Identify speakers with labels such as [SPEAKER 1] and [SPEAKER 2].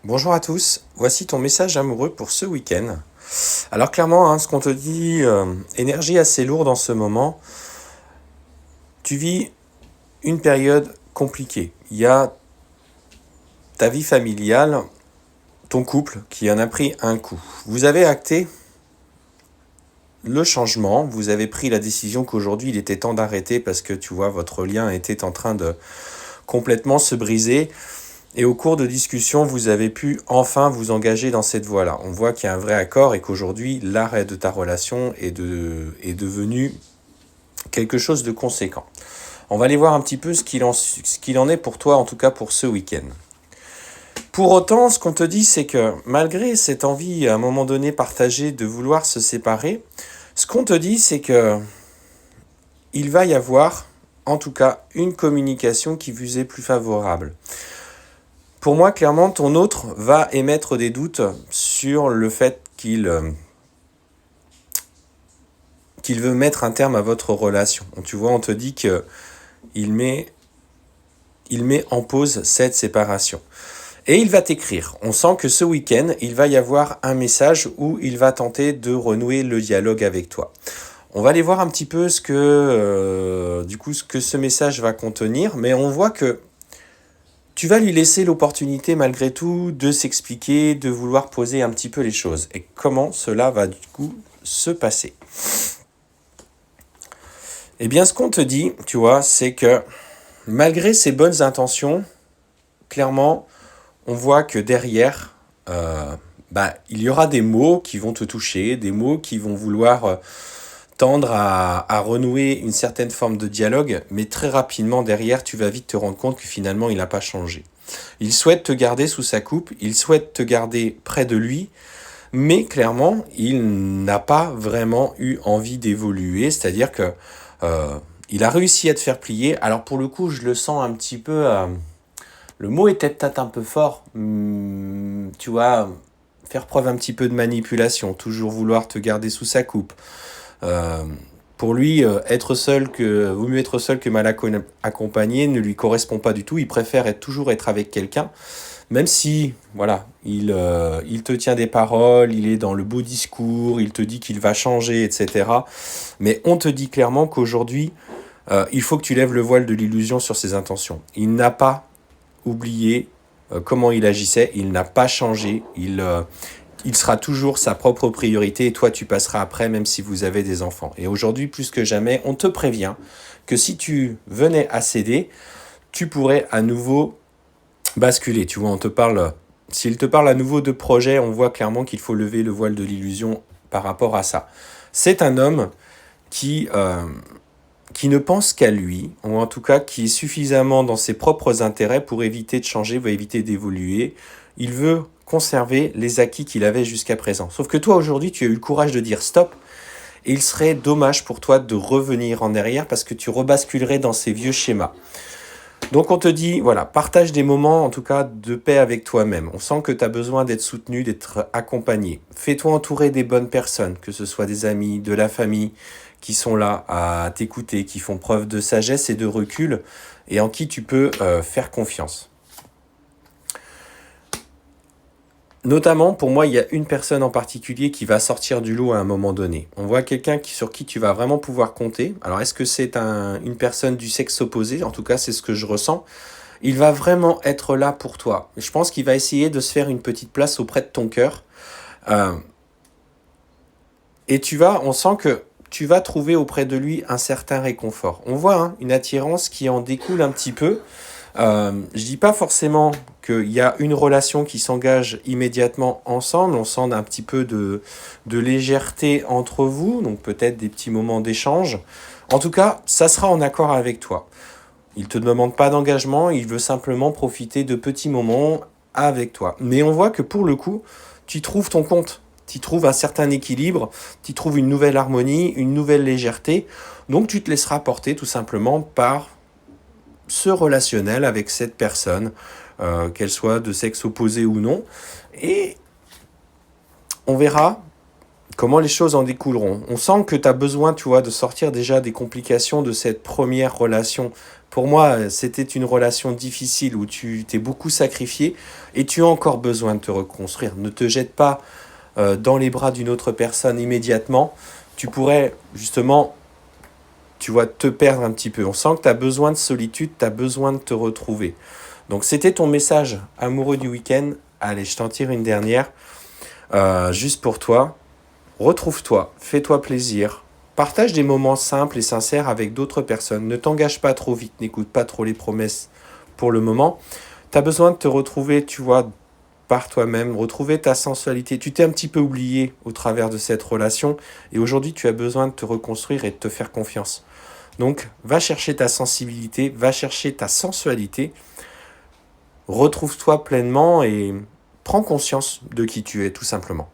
[SPEAKER 1] Bonjour à tous, voici ton message amoureux pour ce week-end. Alors clairement, ce qu'on te dit, énergie assez lourde en ce moment, tu vis une période compliquée. Il y a ta vie familiale, ton couple qui en a pris un coup. Vous avez acté le changement, vous avez pris la décision qu'aujourd'hui il était temps d'arrêter parce que tu vois, votre lien était en train de complètement se briser. Et au cours de discussion, vous avez pu enfin vous engager dans cette voie-là. On voit qu'il y a un vrai accord et qu'aujourd'hui, l'arrêt de ta relation est devenu quelque chose de conséquent. On va aller voir un petit peu ce qu'il en est pour toi, en tout cas pour ce week-end. Pour autant, ce qu'on te dit, c'est que malgré cette envie à un moment donné partagée de vouloir se séparer, ce qu'on te dit, c'est que il va y avoir, en tout cas, une communication qui vous est plus favorable. Pour moi, clairement, ton autre va émettre des doutes sur le fait qu'il veut mettre un terme à votre relation. Tu vois, on te dit qu'il met en pause cette séparation. Et il va t'écrire. On sent que ce week-end, il va y avoir un message où il va tenter de renouer le dialogue avec toi. On va aller voir un petit peu ce que ce message va contenir, mais on voit que tu vas lui laisser l'opportunité malgré tout de s'expliquer, de vouloir poser un petit peu les choses. Et comment cela va du coup se passer? Eh bien, ce qu'on te dit, tu vois, c'est que malgré ses bonnes intentions, clairement, on voit que derrière, il y aura des mots qui vont te toucher, des mots qui vont vouloir tendre à renouer une certaine forme de dialogue, mais très rapidement derrière, tu vas vite te rendre compte que finalement, il n'a pas changé. Il souhaite te garder sous sa coupe, il souhaite te garder près de lui, mais clairement, il n'a pas vraiment eu envie d'évoluer, c'est-à-dire que il a réussi à te faire plier. Alors pour le coup, je le sens un petit peu... le mot était peut-être un peu fort, tu vois, faire preuve un petit peu de manipulation, toujours vouloir te garder sous sa coupe. Euh, pour lui, vaut mieux être seul que mal accompagné ne lui correspond pas du tout. Il préfère toujours être avec quelqu'un, même si, voilà, il te tient des paroles, il est dans le beau discours, il te dit qu'il va changer, etc. Mais on te dit clairement qu'aujourd'hui, il faut que tu lèves le voile de l'illusion sur ses intentions. Il n'a pas oublié comment il agissait, il n'a pas changé, il sera toujours sa propre priorité et toi tu passeras après même si vous avez des enfants. Et aujourd'hui plus que jamais, on te prévient que si tu venais à céder, tu pourrais à nouveau basculer. Tu vois, s'il te parle à nouveau de projet, on voit clairement qu'il faut lever le voile de l'illusion par rapport à ça. C'est un homme qui, euh, qui ne pense qu'à lui, ou en tout cas qui est suffisamment dans ses propres intérêts pour éviter de changer, pour éviter d'évoluer. Il veut conserver les acquis qu'il avait jusqu'à présent. Sauf que toi, aujourd'hui, tu as eu le courage de dire stop, et il serait dommage pour toi de revenir en arrière parce que tu rebasculerais dans ces vieux schémas. Donc on te dit, voilà, partage des moments, en tout cas, de paix avec toi-même. On sent que tu as besoin d'être soutenu, d'être accompagné. Fais-toi entourer des bonnes personnes, que ce soit des amis, de la famille, qui sont là à t'écouter, qui font preuve de sagesse et de recul, et en qui tu peux faire confiance. Notamment, pour moi, il y a une personne en particulier qui va sortir du lot à un moment donné. On voit quelqu'un sur qui tu vas vraiment pouvoir compter. Alors, est-ce que c'est une personne du sexe opposé? En tout cas, c'est ce que je ressens. Il va vraiment être là pour toi. Je pense qu'il va essayer de se faire une petite place auprès de ton cœur. Euh, et on sent que tu vas trouver auprès de lui un certain réconfort. On voit une attirance qui en découle un petit peu. Je dis pas forcément qu'il y a une relation qui s'engage immédiatement ensemble. On sent un petit peu de légèreté entre vous, donc peut-être des petits moments d'échange. En tout cas, ça sera en accord avec toi. Il ne te demande pas d'engagement, il veut simplement profiter de petits moments avec toi. Mais on voit que pour le coup, tu trouves ton compte. Tu trouves un certain équilibre, tu trouves une nouvelle harmonie, une nouvelle légèreté. Donc tu te laisseras porter tout simplement par ce relationnel avec cette personne, qu'elle soit de sexe opposé ou non. Et on verra comment les choses en découleront. On sent que tu as besoin, tu vois, de sortir déjà des complications de cette première relation. Pour moi, c'était une relation difficile où tu t'es beaucoup sacrifié et tu as encore besoin de te reconstruire. Ne te jette pas dans les bras d'une autre personne immédiatement. Tu pourrais justement, tu vois, te perdre un petit peu. On sent que tu as besoin de solitude, tu as besoin de te retrouver. Donc c'était ton message amoureux du week-end. Allez, je t'en tire une dernière, juste pour toi. Retrouve-toi, fais-toi plaisir, partage des moments simples et sincères avec d'autres personnes. Ne t'engage pas trop vite, n'écoute pas trop les promesses pour le moment. Tu as besoin de te retrouver, tu vois, par toi-même, retrouver ta sensualité. Tu t'es un petit peu oublié au travers de cette relation et aujourd'hui tu as besoin de te reconstruire et de te faire confiance. Donc va chercher ta sensibilité, va chercher ta sensualité, retrouve-toi pleinement et prends conscience de qui tu es tout simplement.